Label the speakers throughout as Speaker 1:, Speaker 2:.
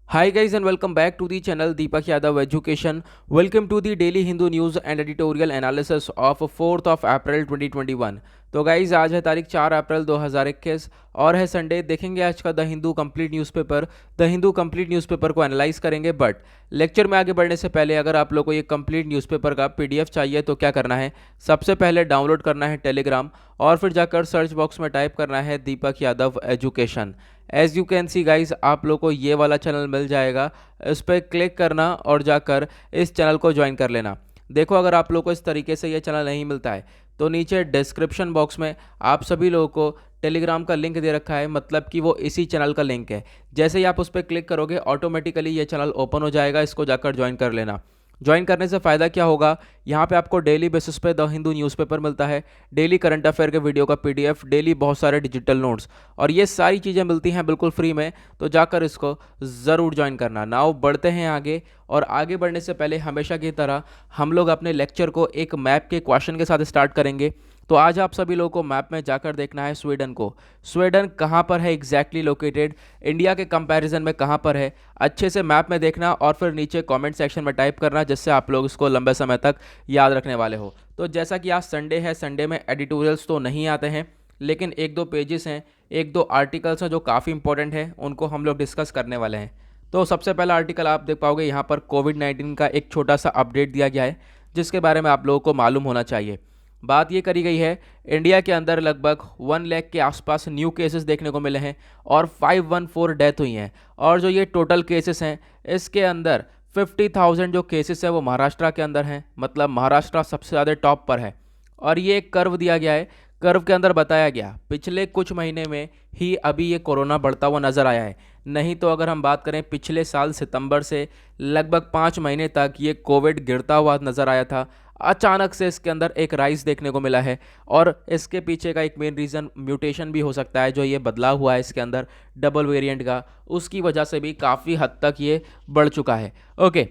Speaker 1: Hi guys and welcome back to the channel Deepak Yadav Education. Welcome to the daily Hindu news and editorial analysis of 4th of April 2021. तो guys आज है तारीख 4 अप्रैल 2021 और है Sunday. देखेंगे आज का the Hindu complete newspaper. The Hindu complete newspaper को एनालाइज करेंगे, बट लेक्चर में आगे बढ़ने से पहले अगर आप लोगों को ये कंप्लीट न्यूज़पेपर का पीडीएफ चाहिए तो क्या करना है, सबसे पहले डाउनलोड करना है टेलीग्राम और फिर जाकर सर्च बॉक्स में टाइप करना है Deepak Yadav education. As you can see guys आप लोग को ये वाला चैनल मिल जाएगा, इस पर क्लिक करना और जाकर इस चैनल को ज्वाइन कर लेना। देखो अगर आप लोग को इस तरीके से ये चैनल नहीं मिलता है तो नीचे डिस्क्रिप्शन बॉक्स में आप सभी लोगों को टेलीग्राम का लिंक दे रखा है, मतलब कि वो इसी चैनल का लिंक है। जैसे ही आप उस पर क्लिक करोगे ऑटोमेटिकली ये चैनल ओपन हो जाएगा, इसको जाकर ज्वाइन कर लेना। ज्वाइन करने से फ़ायदा क्या होगा, यहाँ पे आपको डेली बेसिस पे द हिंदू न्यूज़पेपर मिलता है, डेली करंट अफेयर के वीडियो का पीडीएफ, डेली बहुत सारे डिजिटल नोट्स और ये सारी चीज़ें मिलती हैं बिल्कुल फ्री में। तो जाकर इसको ज़रूर ज्वाइन करना। नाउ बढ़ते हैं आगे, और आगे बढ़ने से पहले हमेशा की तरह हम लोग अपने लेक्चर को एक मैप के क्वेश्चन के साथ स्टार्ट करेंगे। तो आज आप सभी लोगों को मैप में जाकर देखना है स्वीडन को। स्वीडन कहाँ पर है एग्जैक्टली लोकेटेड, इंडिया के कंपैरिजन में कहाँ पर है, अच्छे से मैप में देखना और फिर नीचे कमेंट सेक्शन में टाइप करना, जिससे आप लोग इसको लंबे समय तक याद रखने वाले हो। तो जैसा कि आज संडे है, संडे में एडिटोरियल्स तो नहीं आते हैं, लेकिन एक दो पेजेस हैं, एक दो आर्टिकल्स हैं जो काफ़ी इंपॉर्टेंट है, उनको हम लोग डिस्कस करने वाले हैं। तो सबसे पहला आर्टिकल आप देख पाओगे यहाँ पर कोविड-19 का एक छोटा सा अपडेट दिया गया है, जिसके बारे में आप लोगों को मालूम होना चाहिए। बात ये करी गई है, इंडिया के अंदर लगभग 1 लाख के आसपास न्यू केसेस देखने को मिले हैं और 514 डेथ हुई हैं। और जो ये टोटल केसेस हैं, इसके अंदर 50,000 जो केसेस हैं वो महाराष्ट्र के अंदर हैं, मतलब महाराष्ट्र सबसे ज़्यादा टॉप पर है। और ये एक कर्व दिया गया है, कर्व के अंदर बताया गया पिछले कुछ महीने में ही अभी ये कोरोना बढ़ता हुआ नज़र आया है। नहीं तो अगर हम बात करें पिछले साल सितंबर से लगभग 5 महीने तक ये कोविड गिरता हुआ नज़र आया था। अचानक से इसके अंदर एक राइज देखने को मिला है और इसके पीछे का एक मेन रीज़न म्यूटेशन भी हो सकता है, जो ये बदलाव हुआ है इसके अंदर डबल वेरिएंट का, उसकी वजह से भी काफ़ी हद तक ये बढ़ चुका है। ओके,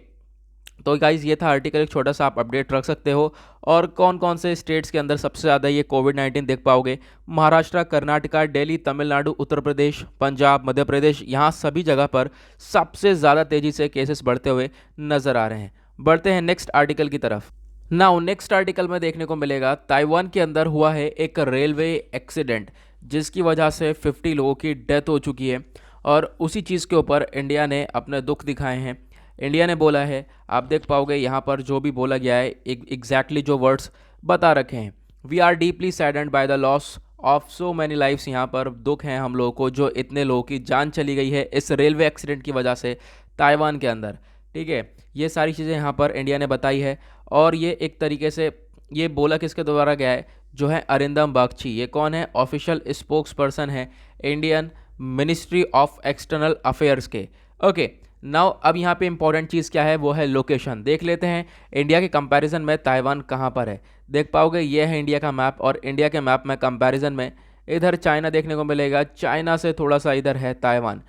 Speaker 1: तो गाइज ये था आर्टिकल, एक छोटा सा आप अपडेट रख सकते हो। और कौन कौन से स्टेट्स के अंदर सबसे ज़्यादा ये कोविड-19 देख पाओगे, महाराष्ट्र, कर्नाटका, दिल्ली, तमिलनाडु, उत्तर प्रदेश, पंजाब, मध्य प्रदेश, यहाँ सभी जगह पर सबसे ज़्यादा तेज़ी से केसेस बढ़ते हुए नज़र आ रहे हैं। बढ़ते हैं नेक्स्ट आर्टिकल की तरफ। नाउ नेक्स्ट आर्टिकल में देखने को मिलेगा ताइवान के अंदर हुआ है एक रेलवे एक्सीडेंट, जिसकी वजह से 50 लोगों की डेथ हो चुकी है। और उसी चीज़ के ऊपर इंडिया ने अपने दुख दिखाए हैं। इंडिया ने बोला है, आप देख पाओगे यहाँ पर जो भी बोला गया है, एग्जैक्टली जो वर्ड्स बता रखे हैं, we are deeply saddened by the loss of so many lifes. यहाँ पर दुख है हम लोगों को, जो इतने लोगों की जान चली गई है इस रेलवे एक्सीडेंट की वजह से ताइवान के अंदर। ठीक है, ये सारी चीज़ें यहाँ पर इंडिया ने बताई है। और ये एक तरीके से ये बोला किसके द्वारा गया है, जो है अरिंदम बागची। ये कौन है, ऑफिशियल स्पोक्स पर्सन है Indian ministry of external affairs के। ओके, नाउ अब यहाँ पे इंपॉर्टेंट चीज़ क्या है, वो है लोकेशन। देख लेते हैं इंडिया के कंपैरिजन में ताइवान कहाँ पर है। देख पाओगे ये है इंडिया का मैप, और इंडिया के मैप में कंपैरिजन में इधर चाइना देखने को मिलेगा, चाइना से थोड़ा सा इधर है ताइवान।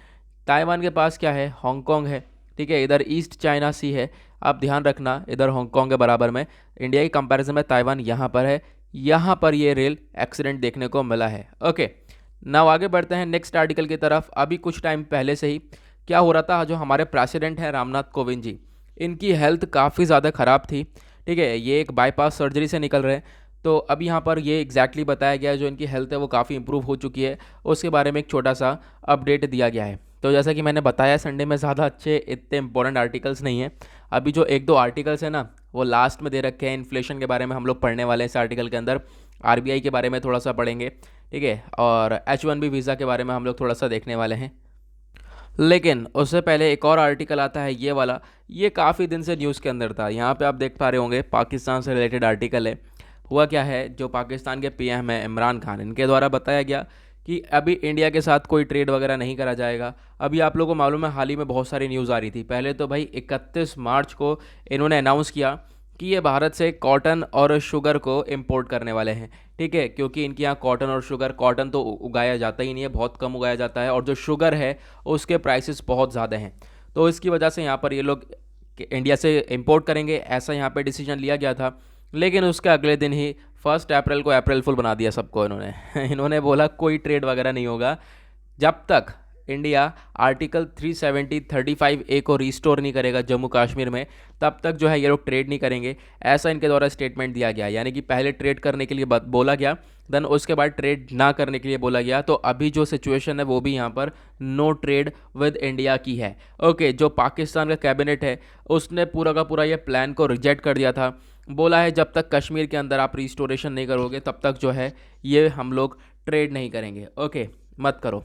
Speaker 1: ताइवान के पास क्या है, हांगकांग है। ठीक है, इधर ईस्ट चाइना सी है, आप ध्यान रखना, इधर हांगकांग के बराबर में। इंडिया की कंपैरिजन में ताइवान यहाँ पर है, यहाँ पर ये रेल एक्सीडेंट देखने को मिला है। ओके, नाउ आगे बढ़ते हैं नेक्स्ट आर्टिकल की तरफ। अभी कुछ टाइम पहले से ही क्या हो रहा था, जो हमारे प्रेसिडेंट हैं रामनाथ कोविंद जी, इनकी हेल्थ काफ़ी ज़्यादा ख़राब थी। ठीक है, ये एक बाईपास सर्जरी से निकल रहे हैं। तो अब यहाँ पर ये एग्जैक्टली बताया गया है जो इनकी हेल्थ है वो काफ़ी इंप्रूव हो चुकी है, उसके बारे में एक छोटा सा अपडेट दिया गया है। तो जैसा कि मैंने बताया, संडे में ज़्यादा अच्छे इतने इंपॉर्टेंट आर्टिकल्स नहीं हैं। अभी जो एक दो आर्टिकल्स हैं ना, वो लास्ट में दे रखे हैं। इन्फ्लेशन के बारे में हम लोग पढ़ने वाले हैं इस आर्टिकल के अंदर, आरबीआई के बारे में थोड़ा सा पढ़ेंगे। ठीक है, और H1B वीज़ा के बारे में हम लोग थोड़ा सा देखने वाले हैं। लेकिन उससे पहले एक और आर्टिकल आता है, ये वाला। ये काफ़ी दिन से न्यूज़ के अंदर था। यहाँ पे आप देख पा रहे होंगे, पाकिस्तान से रिलेटेड आर्टिकल है। हुआ क्या है, जो पाकिस्तान के पीएम है इमरान खान, इनके द्वारा बताया गया कि अभी इंडिया के साथ कोई ट्रेड वगैरह नहीं करा जाएगा। अभी आप लोगों को मालूम है, हाल ही में बहुत सारी न्यूज़ आ रही थी। पहले तो भाई 31 मार्च को इन्होंने अनाउंस किया कि ये भारत से कॉटन और शुगर को इंपोर्ट करने वाले हैं। ठीक है, क्योंकि इनके यहाँ कॉटन और शुगर, कॉटन तो उगाया जाता ही नहीं है, बहुत कम उगाया जाता है, और जो शुगर है उसके प्राइसेस बहुत ज़्यादा हैं। तो इसकी वजह से यहाँ पर ये लोग इंडिया से इंपोर्ट करेंगे, ऐसा यहाँ पे डिसीजन लिया गया था। लेकिन उसके अगले दिन ही 1 अप्रैल को अप्रैल फुल बना दिया सबको इन्होंने इन्होंने बोला कोई ट्रेड वगैरह नहीं होगा जब तक इंडिया आर्टिकल 370-35A को रिस्टोर नहीं करेगा जम्मू कश्मीर में, तब तक जो है ये लोग ट्रेड नहीं करेंगे, ऐसा इनके द्वारा स्टेटमेंट दिया गया। यानी कि पहले ट्रेड करने के लिए बोला गया, देन उसके बाद ट्रेड ना करने के लिए बोला गया। तो अभी जो सिचुएशन है वो भी यहाँ पर नो ट्रेड विद इंडिया की है। ओके, जो पाकिस्तान का कैबिनेट है उसने पूरा का पूरा ये प्लान को रिजेक्ट कर दिया था, बोला है जब तक कश्मीर के अंदर आप रिस्टोरेशन नहीं करोगे तब तक जो है ये हम लोग ट्रेड नहीं करेंगे। ओके, मत करो।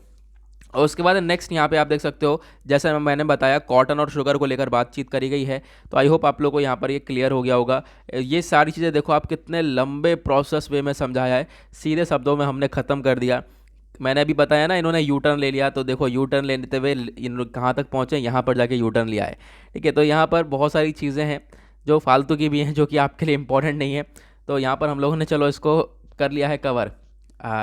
Speaker 1: और उसके बाद नेक्स्ट यहाँ पे आप देख सकते हो, जैसा मैंने बताया कॉटन और शुगर को लेकर बातचीत करी गई है। तो आई होप आप लोगों को यहाँ पर ये क्लियर हो गया होगा। ये सारी चीज़ें देखो आप कितने लंबे प्रोसेस वे में समझाया है, सीधे शब्दों में हमने ख़त्म कर दिया। मैंने अभी बताया ना इन्होंने यू टर्न ले लिया, तो देखो यू टर्न लेते हुए इन लोग कहाँ तक पहुँचे, यहाँ पर जाके यू टर्न लिया है। ठीक है, तो यहाँ पर बहुत सारी चीज़ें हैं जो फालतू की भी हैं, जो कि आपके लिए इंपॉर्टेंट नहीं है। तो यहाँ पर हम लोगों ने चलो इसको कर लिया है कवर।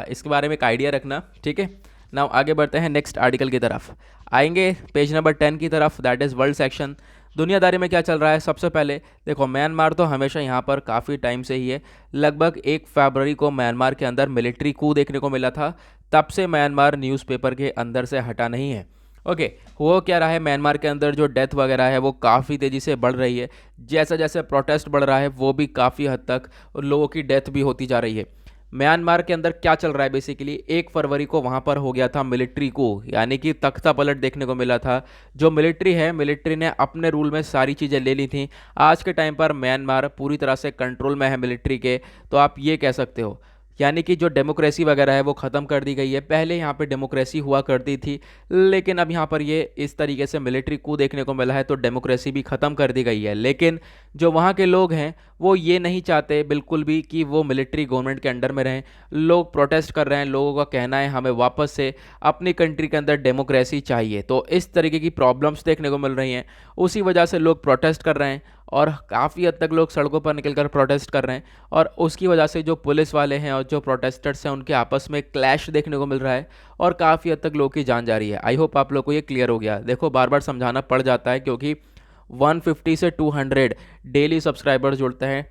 Speaker 1: इसके बारे में एक आइडिया रखना, ठीक है। नाउ आगे बढ़ते हैं नेक्स्ट आर्टिकल की तरफ, आएंगे पेज नंबर 10 की तरफ, दैट इज़ वर्ल्ड सेक्शन। दुनियादारी में क्या चल रहा है, सबसे पहले देखो म्यांमार तो हमेशा यहाँ पर काफ़ी टाइम से ही है। लगभग 1 फरवरी को म्यांमार के अंदर मिलिट्री कू देखने को मिला था, तब से म्यांमार न्यूज़पेपर के अंदर से हटा नहीं है। ओके, वो क्या रहा है, म्यांमार के अंदर जो डेथ वगैरह है वो काफ़ी तेज़ी से बढ़ रही है। जैसे जैसे प्रोटेस्ट बढ़ रहा है वो भी काफ़ी हद तक लोगों की डेथ भी होती जा रही है। म्यांमार के अंदर क्या चल रहा है, बेसिकली 1 फरवरी को वहाँ पर हो गया था मिलिट्री को, यानी कि तख्ता पलट देखने को मिला था। जो मिलिट्री है, मिलिट्री ने अपने रूल में सारी चीज़ें ले ली थी। आज के टाइम पर म्यांमार पूरी तरह से कंट्रोल में है मिलिट्री के, तो आप ये कह सकते हो। यानी कि जो डेमोक्रेसी वगैरह है वो ख़त्म कर दी गई है। पहले यहाँ पे डेमोक्रेसी हुआ करती थी, लेकिन अब यहाँ पर ये इस तरीके से मिलिट्री कू देखने को मिला है, तो डेमोक्रेसी भी ख़त्म कर दी गई है। लेकिन जो वहाँ के लोग हैं वो ये नहीं चाहते बिल्कुल भी कि वो मिलिट्री गवर्नमेंट के अंडर में रहें। लोग प्रोटेस्ट कर रहे हैं, लोगों का कहना है हमें वापस से अपनी कंट्री के अंदर डेमोक्रेसी चाहिए। तो इस तरीके की प्रॉब्लम्स देखने को मिल रही हैं, उसी वजह से लोग प्रोटेस्ट कर रहे हैं और काफ़ी हद तक लोग सड़कों पर निकलकर प्रोटेस्ट कर रहे हैं। और उसकी वजह से जो पुलिस वाले हैं और जो प्रोटेस्टर्स हैं उनके आपस में क्लैश देखने को मिल रहा है और काफ़ी हद तक लोगों की जान जा रही है। आई होप आप लोग को ये क्लियर हो गया। देखो बार बार समझाना पड़ जाता है क्योंकि 150 से 200 डेली सब्सक्राइबर्स जुड़ते हैं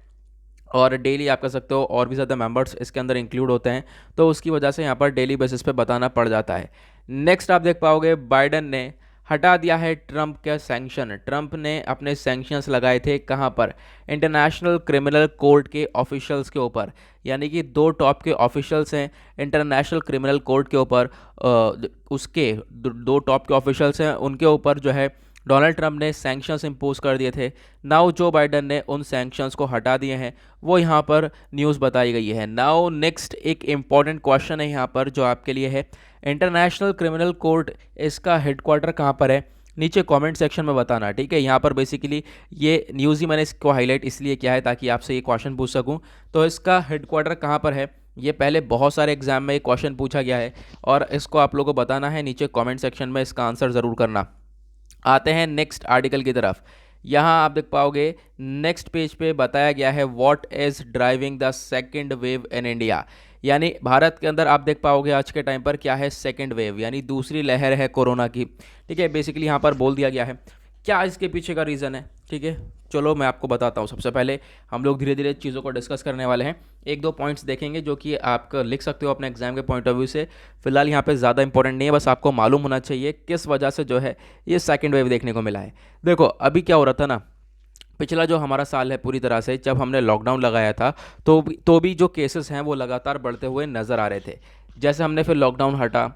Speaker 1: और डेली आप कह सकते हो और भी ज़्यादा मेंबर्स इसके अंदर इंक्लूड होते हैं, तो उसकी वजह से यहाँ पर डेली बेसिस पे बताना पड़ जाता है। नेक्स्ट आप देख पाओगे, बाइडन ने हटा दिया है ट्रंप के सैंक्शन। ट्रंप ने अपने सैंक्शंस लगाए थे कहाँ पर, इंटरनेशनल क्रिमिनल कोर्ट के ऑफिशियल्स के ऊपर। यानी कि 2 टॉप के ऑफिशियल्स हैं इंटरनेशनल क्रिमिनल कोर्ट के ऊपर, उसके 2 टॉप के ऑफिशियल्स हैं, उनके ऊपर जो है डोनाल्ड ट्रंप ने सैंक्शंस इंपोज कर दिए थे। नाउ जो बाइडन ने उन सैंक्शंस को हटा दिए हैं, वो यहाँ पर न्यूज़ बताई गई है। नाउ नेक्स्ट एक इम्पॉर्टेंट क्वेश्चन है यहाँ पर जो आपके लिए है, इंटरनेशनल क्रिमिनल कोर्ट इसका हेडक्वार्टर कहाँ पर है, नीचे कमेंट सेक्शन में बताना, ठीक है। यहाँ पर बेसिकली ये न्यूज़ ही मैंने इसको हाईलाइट इसलिए किया है ताकि आपसे ये क्वेश्चन पूछ सकूँ। तो इसका हेडक्वार्टर कहाँ पर है, ये पहले बहुत सारे एग्जाम में ये क्वेश्चन पूछा गया है और इसको आप लोगों को बताना है, नीचे कमेंट सेक्शन में इसका आंसर ज़रूर करना। आते हैं नेक्स्ट आर्टिकल की तरफ, यहाँ आप देख पाओगे नेक्स्ट पेज पे बताया गया है what is driving the second wave in India. यानी भारत के अंदर आप देख पाओगे आज के टाइम पर क्या है, सेकंड वेव यानी दूसरी लहर है कोरोना की। ठीक है, बेसिकली यहाँ पर बोल दिया गया है क्या इसके पीछे का रीज़न है। ठीक है, चलो मैं आपको बताता हूँ। सबसे पहले हम लोग धीरे धीरे चीज़ों को डिस्कस करने वाले हैं, 1-2 पॉइंट्स देखेंगे जो कि आप लिख सकते हो अपने एग्जाम के पॉइंट ऑफ व्यू से। फिलहाल यहाँ पे ज़्यादा इंपॉर्टेंट नहीं है, बस आपको मालूम होना चाहिए किस वजह से जो है ये सेकंड वेव देखने को मिला है। देखो अभी क्या हो रहा था ना, पिछला जो हमारा साल है पूरी तरह से जब हमने लॉकडाउन लगाया था तो भी जो केसेस हैं वो लगातार बढ़ते हुए नज़र आ रहे थे। जैसे हमने फिर लॉकडाउन हटा,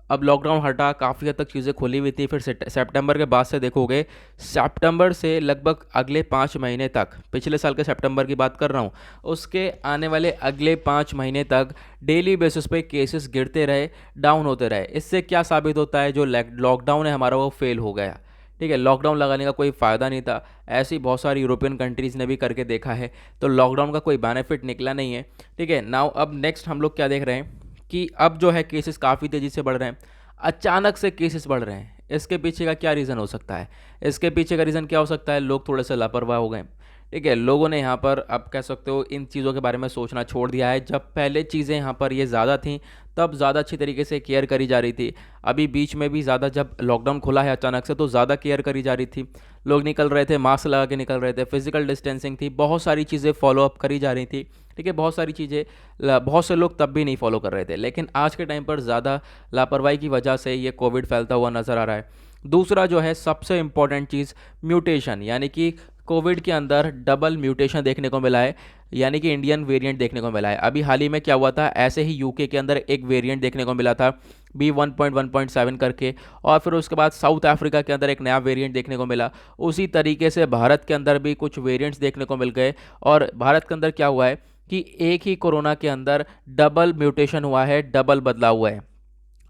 Speaker 1: अब लॉकडाउन हटा, काफ़ी हद तक चीज़ें खुली हुई थी। फिर सितंबर के बाद से देखोगे, सितंबर से लगभग अगले 5 महीने तक, पिछले साल के सितंबर की बात कर रहा हूँ, उसके आने वाले अगले 5 महीने तक डेली बेसिस पे केसेस गिरते रहे, डाउन होते रहे। इससे क्या साबित होता है, जो लॉकडाउन है हमारा वो फेल हो गया। ठीक है, लॉकडाउन लगाने का कोई फ़ायदा नहीं था। ऐसी बहुत सारी यूरोपियन कंट्रीज़ ने भी करके देखा है, तो लॉकडाउन का कोई बेनिफिट निकला नहीं है। ठीक है, नाउ अब नेक्स्ट हम लोग क्या देख रहे हैं कि अब जो है केसेस काफ़ी तेज़ी से बढ़ रहे हैं, अचानक से केसेस बढ़ रहे हैं। इसके पीछे का क्या रीज़न हो सकता है, इसके पीछे का रीज़न क्या हो सकता है, लोग थोड़े से लापरवाह हो गए। ठीक है, लोगों ने यहाँ पर आप कह सकते हो इन चीज़ों के बारे में सोचना छोड़ दिया है। जब पहले चीज़ें यहाँ पर ये ज़्यादा थीं तब ज़्यादा अच्छी तरीके से केयर करी जा रही थी। अभी बीच में भी ज़्यादा जब लॉकडाउन खुला है अचानक से तो ज़्यादा केयर करी जा रही थी। लोग निकल रहे थे, मास्क लगा के निकल रहे थे, फिजिकल डिस्टेंसिंग थी, बहुत सारी चीज़ें फॉलो अप करी जा रही थी। ठीक है, बहुत सारी चीज़ें बहुत से लोग तब भी नहीं फॉलो कर रहे थे, लेकिन आज के टाइम पर ज़्यादा लापरवाही की वजह से ये कोविड फैलता हुआ नज़र आ रहा है। दूसरा जो है सबसे इम्पॉर्टेंट चीज़, म्यूटेशन, यानी कि कोविड के अंदर डबल म्यूटेशन देखने को मिला है, यानी कि इंडियन वेरिएंट देखने को मिला है। अभी हाल ही में क्या हुआ था, ऐसे ही यूके के अंदर एक वेरिएंट देखने को मिला था B1.1.7 करके, और फिर उसके बाद साउथ अफ्रीका के अंदर एक नया वेरिएंट देखने को मिला। उसी तरीके से भारत के अंदर भी कुछ वेरिएंट्स देखने को मिल गए, और भारत के अंदर क्या हुआ है कि एक ही कोरोना के अंदर डबल म्यूटेशन हुआ है, डबल बदलाव हुआ है।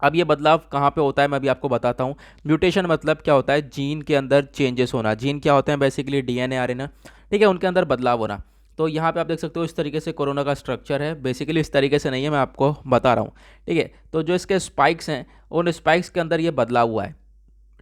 Speaker 1: अब ये बदलाव कहाँ पे होता है मैं अभी आपको बताता हूँ। म्यूटेशन मतलब क्या होता है, जीन के अंदर चेंजेस होना। जीन क्या होते हैं, बेसिकली डीएनए आरएनए, ठीक है, उनके अंदर बदलाव होना। तो यहाँ पे आप देख सकते हो इस तरीके से कोरोना का स्ट्रक्चर है, बेसिकली इस तरीके से नहीं है, मैं आपको बता रहा हूँ। ठीक है, तो जो इसके स्पाइक्स हैं उन स्पाइक्स के अंदर ये बदलाव हुआ है।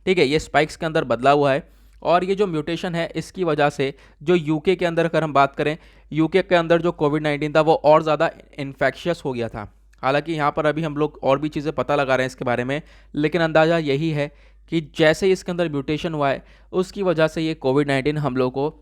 Speaker 1: ठीक है, ये स्पाइक्स के अंदर बदलाव हुआ है, और ये जो म्यूटेशन है इसकी वजह से जो यूके के अंदर अगर हम बात करें, यूके के अंदर जो कोविड-19 था वो और ज़्यादा इन्फेक्शियस हो गया था। हालांकि यहाँ पर अभी हम लोग और भी चीज़ें पता लगा रहे हैं इसके बारे में, लेकिन अंदाज़ा यही है कि जैसे ही इसके अंदर म्यूटेशन हुआ है उसकी वजह से ये कोविड-19 हम लोग को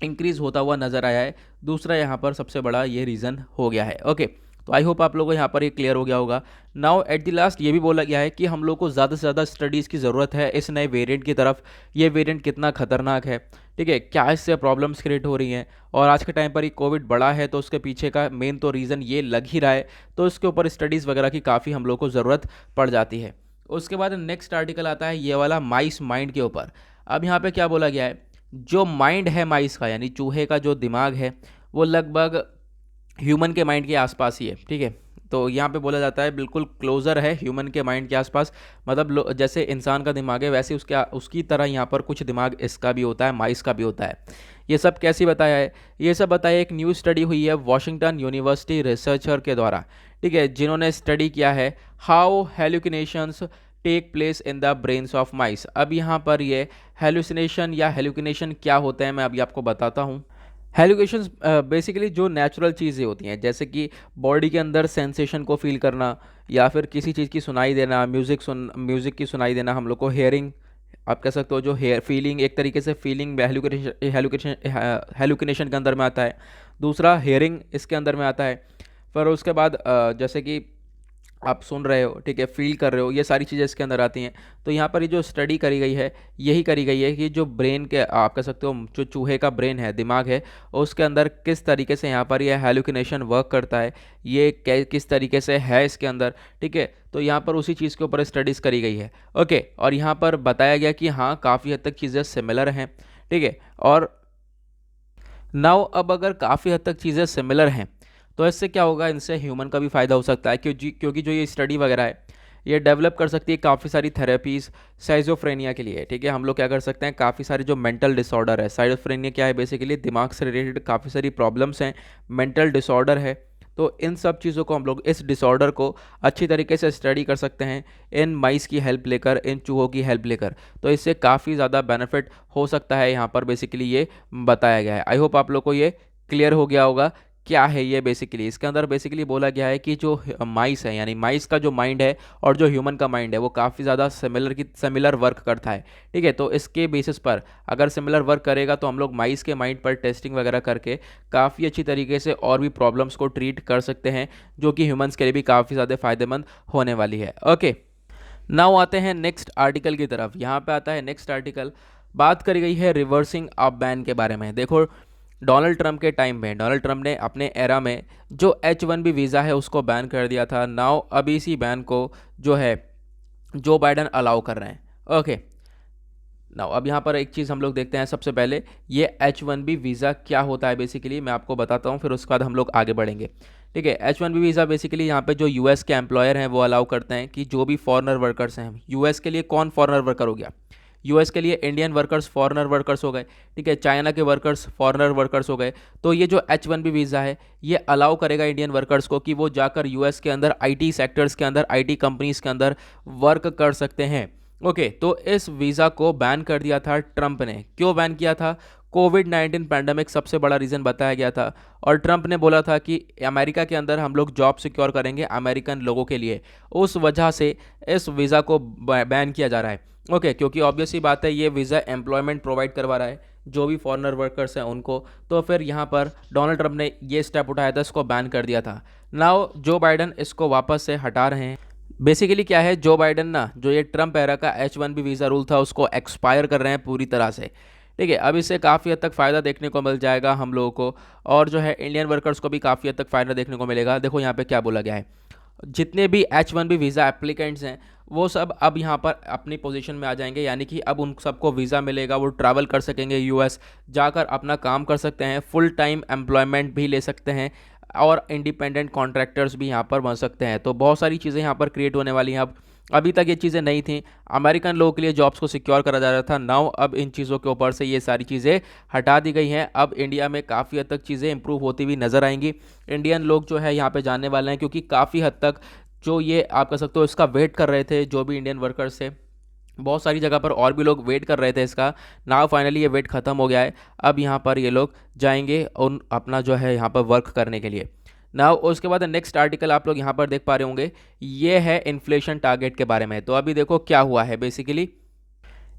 Speaker 1: इंक्रीज़ होता हुआ नज़र आया है। दूसरा यहाँ पर सबसे बड़ा ये रीज़न हो गया है। ओके, तो आई होप आप लोगों को यहाँ पर ये क्लियर हो गया होगा। नाउ एट द लास्ट ये भी बोला गया है कि हम लोग को ज़्यादा से ज़्यादा स्टडीज़ की ज़रूरत है इस नए वेरिएंट की तरफ। ये वेरिएंट कितना खतरनाक है, ठीक है, क्या इससे प्रॉब्लम्स क्रिएट हो रही हैं, और आज के टाइम पर ये कोविड बड़ा है तो उसके पीछे का मेन तो रीज़न ये लग ही रहा है। तो इसके ऊपर स्टडीज़ वगैरह की काफ़ी हम लोग को ज़रूरत पड़ जाती है। उसके बाद नेक्स्ट आर्टिकल आता है ये वाला माइस माइंड के ऊपर। अब यहाँ पे क्या बोला गया है, जो माइंड है माइस का, यानी चूहे का जो दिमाग है, वो लगभग ह्यूमन के माइंड के आसपास ही है। ठीक है, तो यहाँ पे बोला जाता है बिल्कुल क्लोज़र है ह्यूमन के माइंड के आसपास। मतलब जैसे इंसान का दिमाग है वैसे उसकी तरह यहाँ पर कुछ दिमाग इसका भी होता है, माइस का भी होता है। ये सब कैसे बताया है, ये सब बताया एक न्यू स्टडी हुई है वॉशिंगटन यूनिवर्सिटी रिसर्चर के द्वारा। ठीक है, जिन्होंने स्टडी किया है how hallucinations take place in the brains of mice. अब यहाँ पर ये हेल्यूसिनेशन या हेल्यूसिनेशन क्या होते हैं मैं अभी आपको बताता हूँ। हेल्यूसिनेशंस बेसिकली जो नेचुरल चीज़ें होती हैं, जैसे कि बॉडी के अंदर सेंसेशन को फील करना, या फिर किसी चीज़ की सुनाई देना, म्यूज़िक की सुनाई देना, हम लोग को हेयरिंग, आप कह सकते हो जो हेयर फीलिंग, एक तरीके से फीलिंग हेल्यूसिनेशन के अंदर में आता है। दूसरा हेयरिंग इसके अंदर में आता है। फिर उसके बाद जैसे कि आप सुन रहे हो, ठीक है, फील कर रहे हो, ये सारी चीज़ें इसके अंदर आती हैं। तो यहाँ पर ये जो स्टडी करी गई है यही करी गई है कि जो ब्रेन के, आप कह सकते हो जो चूहे का ब्रेन है, दिमाग है, उसके अंदर किस तरीके से यहाँ पर यह हेल्यूसिनेशन वर्क करता है, ये किस तरीके से है इसके अंदर। ठीक है, तो यहाँ पर उसी चीज़ के ऊपर स्टडीज़ करी गई है। ओके, और यहाँ पर बताया गया कि हाँ काफ़ी हद तक चीज़ें सिमिलर हैं। ठीक है, और नाउ अब अगर काफ़ी हद तक चीज़ें सिमिलर हैं तो इससे क्या होगा, इनसे ह्यूमन का भी फ़ायदा हो सकता है, क्योंकि जो ये स्टडी वगैरह है ये डेवलप कर सकती है काफ़ी सारी थेरेपीज़ साइज़ोफ्रेनिया के लिए। ठीक है, हम लोग क्या कर सकते हैं, काफ़ी सारे जो मेंटल डिसऑर्डर है, साइज़ोफ्रेनिया क्या है, बेसिकली दिमाग से रिलेटेड काफ़ी सारी प्रॉब्लम्स हैं, मेंटल डिसऑर्डर है। तो इन सब चीज़ों को हम लोग, इस डिसऑर्डर को अच्छी तरीके से स्टडी कर सकते हैं इन माइस की हेल्प लेकर, इन चूहों की हेल्प लेकर। तो इससे काफ़ी ज़्यादा बेनिफिट हो सकता है, यहाँ पर बेसिकली ये बताया गया है। आई होप आप लोग को ये क्लियर हो गया होगा क्या है ये। बेसिकली इसके अंदर बेसिकली बोला गया है कि जो माइस है, यानी माइस का जो माइंड है और जो ह्यूमन का माइंड है वो काफ़ी ज़्यादा सिमिलर वर्क करता है। ठीक है, तो इसके बेसिस पर अगर सिमिलर वर्क करेगा तो हम लोग माइस के माइंड पर टेस्टिंग वगैरह करके काफ़ी अच्छी तरीके से और भी प्रॉब्लम्स को ट्रीट कर सकते हैं, जो कि ह्यूमन्स के लिए भी काफ़ी ज़्यादा फ़ायदेमंद होने वाली है। ओके, नाउ आते हैं नेक्स्ट आर्टिकल की तरफ। यहाँ पे आता है नेक्स्ट आर्टिकल, बात करी गई है रिवर्सिंग ऑफ बैन के बारे में। देखो, डोनाल्ड ट्रंप के टाइम में, डोनाल्ड ट्रंप ने अपने एरा में जो H1B वीज़ा है उसको बैन कर दिया था। नाउ अभी इसी बैन को जो है जो बाइडन अलाउ कर रहे हैं। ओके, नाउ अब यहाँ पर एक चीज़ हम लोग देखते हैं। सबसे पहले ये H1B वीज़ा क्या होता है बेसिकली मैं आपको बताता हूँ, फिर उसके बाद हम लोग आगे बढ़ेंगे। ठीक है, H1B वीज़ा बेसिकली यहाँ पे जो यूएस के एम्प्लॉयर हैं वो अलाउ करते हैं कि जो भी फॉरेनर वर्कर्स हैं, यूएस के लिए कौन फॉरेनर वर्कर हो गया, यूएस के लिए इंडियन वर्कर्स फॉरेनर वर्कर्स हो गए। ठीक है, चाइना के वर्कर्स फॉरेनर वर्कर्स हो गए। तो ये जो H1B वीज़ा है ये अलाउ करेगा इंडियन वर्कर्स को कि वो जाकर यूएस के अंदर आईटी सेक्टर्स के अंदर, आईटी कंपनीज़ के अंदर वर्क कर सकते हैं। ओके, तो इस वीज़ा को बैन कर दिया था ट्रंप ने। क्यों बैन किया था, कोविड-19 पैंडेमिक सबसे बड़ा रीज़न बताया गया था और ट्रंप ने बोला था कि अमेरिका के अंदर हम लोग जॉब सिक्योर करेंगे अमेरिकन लोगों के लिए। उस वजह से इस वीज़ा को बैन किया जा रहा है। ओके, क्योंकि ऑब्वियस सी बात है ये वीज़ा एम्प्लॉयमेंट प्रोवाइड करवा रहा है जो भी फॉरेनर वर्कर्स हैं उनको। तो फिर यहाँ पर डोनाल्ड ट्रंप ने ये स्टेप उठाया था, इसको बैन कर दिया था। नाउ जो बाइडन इसको वापस से हटा रहे हैं। बेसिकली क्या है, जो बाइडन ना जो ये ट्रंप एरा का H1B वीज़ा रूल था उसको एक्सपायर कर रहे हैं पूरी तरह से। ठीक है, अब इससे काफ़ी हद तक फ़ायदा देखने को मिल जाएगा हम लोगों को और जो है इंडियन वर्कर्स को भी काफ़ी हद तक फ़ायदा देखने को मिलेगा। देखो यहाँ पे क्या बोला गया है, जितने भी H1B वीज़ा एप्लीकेंट्स हैं वो सब अब यहाँ पर अपनी पोजीशन में आ जाएंगे, यानी कि अब उन सबको वीज़ा मिलेगा, वो ट्रैवल कर सकेंगे यूएस, जाकर अपना काम कर सकते हैं, फुल टाइम एम्प्लॉयमेंट भी ले सकते हैं और इंडिपेंडेंट कॉन्ट्रैक्टर्स भी यहाँ पर बन सकते हैं। तो बहुत सारी चीज़ें यहाँ पर क्रिएट होने वाली हैं। अब अभी तक ये चीज़ें नहीं थी, अमेरिकन लोगों के लिए जॉब्स को सिक्योर करा जा रहा था। नाउ अब इन चीज़ों के ऊपर से ये सारी चीज़ें हटा दी गई हैं। अब इंडिया में काफ़ी हद तक चीज़ें इंप्रूव होती हुई नज़र आएंगी। इंडियन लोग जो है यहाँ पे जानने वाले हैं, क्योंकि काफ़ी हद तक जो ये आप कह सकते हो इसका वेट कर रहे थे, जो भी इंडियन वर्कर्स थे, बहुत सारी जगह पर और भी लोग वेट कर रहे थे इसका। नाउ फाइनली ये वेट ख़त्म हो गया है। अब यहाँ पर ये लोग जाएंगे उन अपना जो है यहाँ पर वर्क करने के लिए। नाउ उसके बाद नेक्स्ट आर्टिकल आप लोग यहाँ पर देख पा रहे होंगे, ये है इन्फ्लेशन टारगेट के बारे में। तो अभी देखो क्या हुआ है, बेसिकली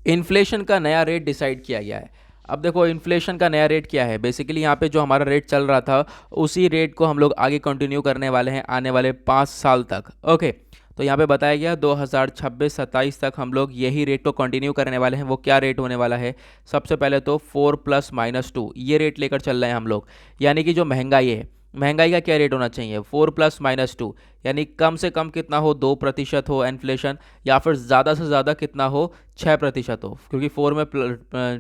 Speaker 1: इन्फ्लेशन का नया रेट डिसाइड किया गया है। अब देखो इन्फ्लेशन का नया रेट क्या है, बेसिकली यहाँ पे जो हमारा रेट चल रहा था उसी रेट को हम लोग आगे कंटिन्यू करने वाले हैं आने वाले 5 साल तक। ओके, तो यहाँ पे बताया गया 2026-27 तक हम लोग यही रेट को कंटिन्यू करने वाले हैं। वो क्या रेट होने वाला है, सबसे पहले तो 4+-2 ये रेट लेकर चल रहे हैं हम लोग। यानी कि जो महंगाई है, महंगाई का क्या रेट होना चाहिए, 4+-2, यानी कम से कम कितना हो, 2% हो इन्फ्लेशन, या फिर ज़्यादा से ज़्यादा कितना हो, 6% हो। क्योंकि 4 में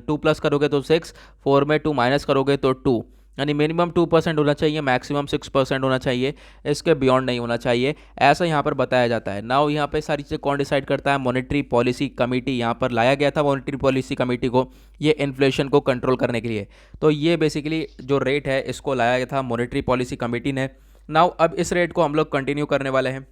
Speaker 1: 2 प्लस करोगे तो 6, 4 में 2 माइनस करोगे तो 2, यानी मिनिमम 2% होना चाहिए, मैक्सिमम 6% होना चाहिए, इसके बियॉन्ड नहीं होना चाहिए, ऐसा यहाँ पर बताया जाता है। नाउ यहाँ पे सारी चीज़ें कौन डिसाइड करता है, मॉनेटरी पॉलिसी कमेटी यहाँ पर लाया गया था, मॉनेटरी पॉलिसी कमेटी को, ये इन्फ्लेशन को कंट्रोल करने के लिए। तो ये बेसिकली जो रेट है इसको लाया गया था मॉनेटरी पॉलिसी कमेटी ने। नाउ अब इस रेट को हम लोग कंटिन्यू करने वाले हैं,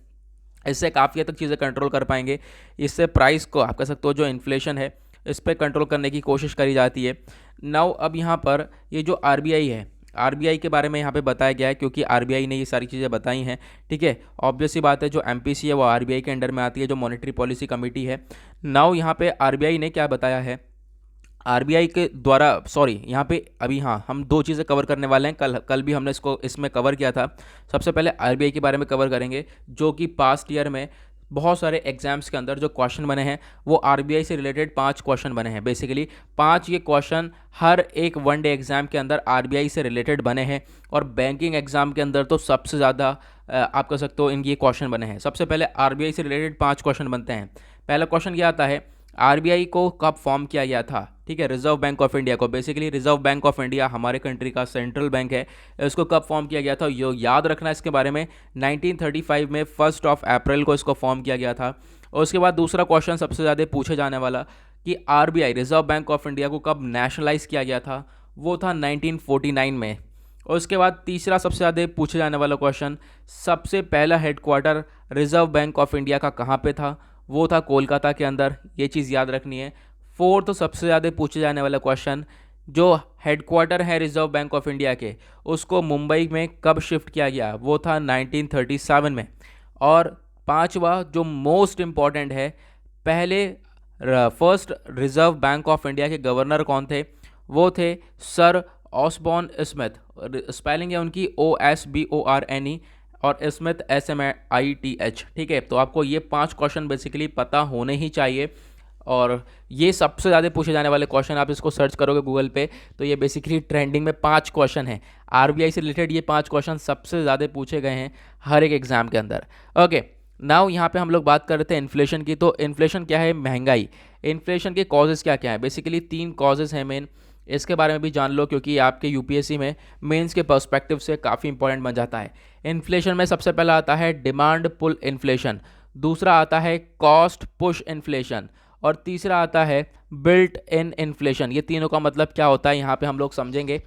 Speaker 1: इससे काफ़ी हद तक चीज़ें कंट्रोल कर पाएंगे। इससे प्राइस को आप कह सकते हो जो इन्फ्लेशन है इस पर कंट्रोल करने की कोशिश करी जाती है। नाउ अब यहाँ पर ये जो आरबीआई है, आरबीआई के बारे में यहाँ पे बताया गया है, क्योंकि आरबीआई ने ये सारी चीज़ें बताई हैं। ठीक है, ऑब्वियस सी बात है, जो एमपीसी है वो आरबीआई के अंडर में आती है, जो मॉनेटरी पॉलिसी कमेटी है। नाउ यहाँ पे आरबीआई ने क्या बताया है, आरबीआई के द्वारा, सॉरी यहाँ पे अभी हाँ हम दो चीज़ें कवर करने वाले हैं, कल भी हमने इसको इसमें कवर किया था। सबसे पहले आरबीआई के बारे में कवर करेंगे, जो कि पास्ट ईयर में बहुत सारे एग्जाम्स के अंदर जो क्वेश्चन बने हैं वो आरबीआई से रिलेटेड 5 क्वेश्चन बने हैं। बेसिकली 5 ये क्वेश्चन हर एक वनडे एग्ज़ाम के अंदर आरबीआई से रिलेटेड बने हैं, और बैंकिंग एग्जाम के अंदर तो सबसे ज़्यादा आप कह सकते हो इनके क्वेश्चन बने हैं। सबसे पहले आरबीआई से रिलेटेड 5 क्वेश्चन बनते हैं। पहला क्वेश्चन क्या आता है, आरबीआई को कब फॉर्म किया गया था। ठीक है, रिजर्व बैंक ऑफ इंडिया को, basically reserve bank of India हमारे कंट्री का सेंट्रल बैंक है, इसको कब फॉर्म किया गया था यो याद रखना इसके बारे में। 1935 में 1 अप्रैल को इसको फॉर्म किया गया था। और उसके बाद दूसरा क्वेश्चन सबसे ज़्यादा पूछे जाने वाला कि RBI reserve bank of India को कब नेशनलाइज किया गया था, वो था 1949 में। और उसके बाद तीसरा सबसे ज़्यादा पूछे जाने वाला क्वेश्चन, सबसे पहला headquarter reserve bank of India का कहाँ पे था, वो था कोलकाता के अंदर, ये चीज़ याद रखनी है। फोर्थ तो सबसे ज़्यादा पूछे जाने वाला क्वेश्चन, जो हेडक्वार्टर है रिजर्व बैंक ऑफ इंडिया के उसको मुंबई में कब शिफ्ट किया गया, वो था 1937 में। और पांचवा जो मोस्ट इम्पॉर्टेंट है, पहले first reserve bank of India के गवर्नर कौन थे, वो थे सर ऑसबॉर्न स्मिथ, स्पेलिंग है उनकी OSBORNE, और स्मिथ SMITH। ठीक है, तो आपको ये 5 क्वेश्चन बेसिकली पता होने ही चाहिए, और ये सबसे ज़्यादा पूछे जाने वाले क्वेश्चन, आप इसको सर्च करोगे गूगल पे तो ये बेसिकली ट्रेंडिंग में 5 क्वेश्चन हैं आरबीआई से रिलेटेड। ये 5 क्वेश्चन सबसे ज़्यादा पूछे गए हैं हर एक एग्जाम के अंदर। ओके, नाउ यहाँ पे हम लोग बात कर रहे थे इन्फ्लेशन की। तो इन्फ्लेशन क्या है, महंगाई। इन्फ्लेशन के कॉजेज़ क्या क्या है, बेसिकली 3 कॉजेज़ हैं मेन, इसके बारे में भी जान लो, क्योंकि आपके यूपीएससी में मेंस के पर्सपेक्टिव से काफ़ी इंपॉर्टेंट बन जाता है। इन्फ्लेशन में सबसे पहला आता है डिमांड पुल इन्फ्लेशन, दूसरा आता है कॉस्ट पुश इन्फ्लेशन, और तीसरा आता है बिल्ट इन इन्फ्लेशन। ये तीनों का मतलब क्या होता है यहाँ पे हम लोग समझेंगे।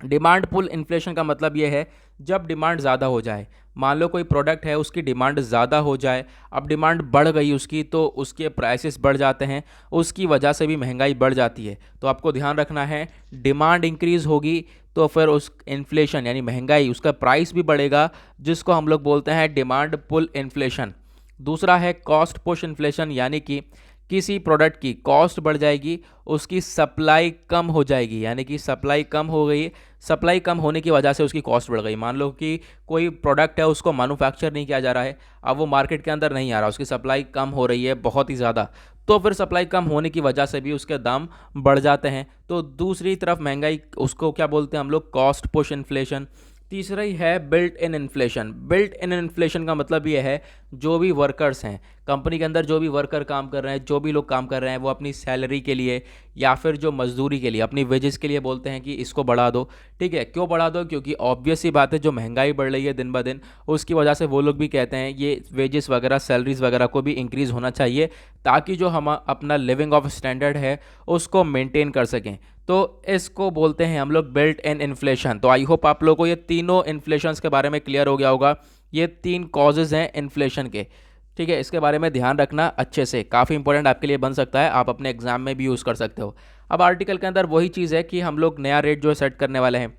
Speaker 1: डिमांड पुल इन्फ्लेशन का मतलब ये है, जब डिमांड ज़्यादा हो जाए, मान लो कोई प्रोडक्ट है, उसकी डिमांड ज़्यादा हो जाए, अब डिमांड बढ़ गई उसकी, तो उसके प्राइसेस बढ़ जाते हैं, उसकी वजह से भी महंगाई बढ़ जाती है। तो आपको ध्यान रखना है, डिमांड इंक्रीज़ होगी तो फिर उस इन्फ्लेशन यानी महंगाई, उसका प्राइस भी बढ़ेगा, जिसको हम लोग बोलते हैं डिमांड पुल इन्फ्लेशन। दूसरा है कॉस्ट पुश इन्फ्लेशन, यानी कि किसी प्रोडक्ट की कॉस्ट बढ़ जाएगी, उसकी सप्लाई कम हो जाएगी, यानी कि सप्लाई कम हो गई, सप्लाई कम होने की वजह से उसकी कॉस्ट बढ़ गई। मान लो कि कोई प्रोडक्ट है, उसको मैन्युफैक्चर नहीं किया जा रहा है, अब वो मार्केट के अंदर नहीं आ रहा, उसकी सप्लाई कम हो रही है बहुत ही ज़्यादा, तो फिर सप्लाई कम होने की वजह से भी उसके दाम बढ़ जाते हैं। तो दूसरी तरफ महंगाई, उसको क्या बोलते हैं हम लोग, कॉस्ट पुश इन्फ्लेशन। तीसरा ही है built in inflation. Built in inflation का मतलब ये है, जो भी वर्कर्स हैं कंपनी के अंदर, जो भी वर्कर काम कर रहे हैं, जो भी लोग काम कर रहे हैं, वो अपनी सैलरी के लिए या फिर जो मजदूरी के लिए, अपनी वेजेस के लिए बोलते हैं कि इसको बढ़ा दो। ठीक है, क्यों बढ़ा दो? क्योंकि ऑब्वियस सी बात है, जो महंगाई बढ़ रही है दिन ब दिन, उसकी वजह से वो लोग भी कहते हैं ये वेजेस वगैरह, सैलरीज वगैरह को भी इंक्रीज़ होना चाहिए, ताकि जो हम अपना लिविंग ऑफ स्टैंडर्ड है उसको मेंटेन कर सकें। तो इसको बोलते हैं हम लोग बिल्ट इन इन्फ्लेशन। तो आई होप आप लोगों को ये तीनों इन्फ्लेशंस के बारे में क्लियर हो गया होगा। ये 3 कॉजेज़ हैं इन्फ्लेशन के। ठीक है, इसके बारे में ध्यान रखना अच्छे से, काफ़ी इंपॉर्टेंट आपके लिए बन सकता है, आप अपने एग्जाम में भी यूज़ कर सकते हो। अब आर्टिकल के अंदर वही चीज़ है कि हम लोग नया रेट जो है सेट करने वाले हैं।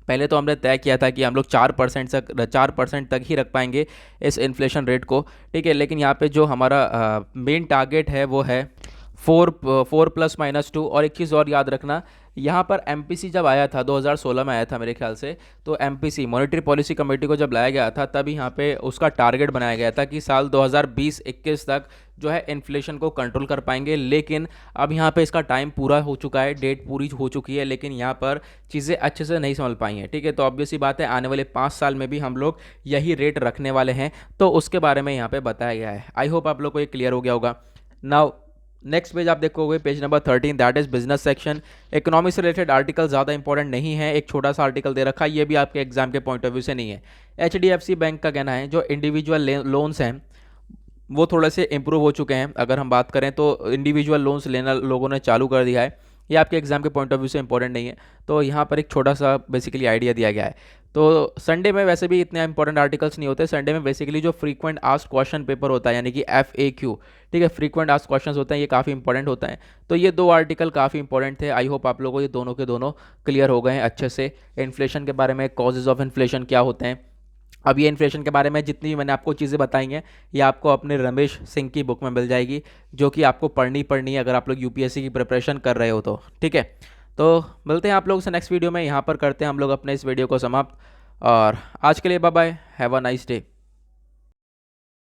Speaker 1: पहले तो हमने तय किया था कि हम लोग 4% तक ही रख पाएंगे इस इन्फ्लेशन रेट को। ठीक है, लेकिन यहाँ पे जो हमारा मेन टारगेट है वो है 4 + -2। और एक चीज़ और याद रखना, यहाँ पर एमपीसी जब आया था 2016 में आया था मेरे ख्याल से, तो एमपीसी मॉनेटरी पॉलिसी कमेटी को जब लाया गया था, तब यहाँ पे उसका टारगेट बनाया गया था कि साल 2020-21 तक जो है इन्फ्लेशन को कंट्रोल कर पाएंगे। लेकिन अब यहाँ पे इसका टाइम पूरा हो चुका है, डेट पूरी हो चुकी है, लेकिन यहाँ पर चीज़ें अच्छे से नहीं संभल पाई हैं। ठीक है, तो ऑब्वियस सी बात है, आने वाले 5 साल में भी हम लोग यही रेट रखने वाले हैं, तो उसके बारे में यहाँ पे बताया गया है। आई होप आप लोग को ये क्लियर हो गया होगा। नाउ नेक्स्ट पेज आप देखोगे, page number 13, that is business section. Economy से रिलेटेड आर्टिकल ज़्यादा इंपॉर्टेंट नहीं है, एक छोटा सा आर्टिकल दे रखा है, ये भी आपके एग्जाम के पॉइंट ऑफ व्यू से नहीं है। एचडीएफसी बैंक का कहना है जो इंडिविजुअल लोन्स हैं वो थोड़े से इंप्रूव हो चुके हैं। अगर हम बात करें तो इंडिविजुअल लोन्स लेना लोगों ने चालू कर दिया है, ये आपके एग्जाम के पॉइंट ऑफ व्यू से इंपॉर्टेंट नहीं है। तो यहाँ पर एक छोटा सा बेसिकली आइडिया दिया गया है। तो संडे में वैसे भी इतने इंपॉर्टेंट आर्टिकल्स नहीं होते, संडे में बेसिकली जो फ्रीक्वेंट आस्क्ड क्वेश्चन पेपर होता है, यानी कि FAQ, ठीक है, फ्रीक्वेंट आस्क्ड क्वेश्चंस होते हैं, ये काफ़ी इंपॉर्टेंट होता है। तो ये 2 आर्टिकल काफ़ी इंपॉर्टेंट थे। आई होप आप लोगों को ये दोनों के दोनों क्लियर हो गए हैं अच्छे से। इन्फ्लेशन के बारे में, कॉजेज ऑफ इन्फ्लेशन क्या होते हैं, अब ये इन्फ्लेशन के बारे में जितनी भी मैंने आपको चीज़ें बताई हैं, ये आपको अपने रमेश सिंह की बुक में मिल जाएगी, जो कि आपको पढ़नी है अगर आप लोग यूपीएससी की प्रिपरेशन कर रहे हो तो। ठीक है, तो मिलते हैं आप लोगों से नेक्स्ट वीडियो में। यहाँ पर करते हैं हम लोग अपने इस वीडियो को समाप्त, और आज के लिए bye bye, have a nice day.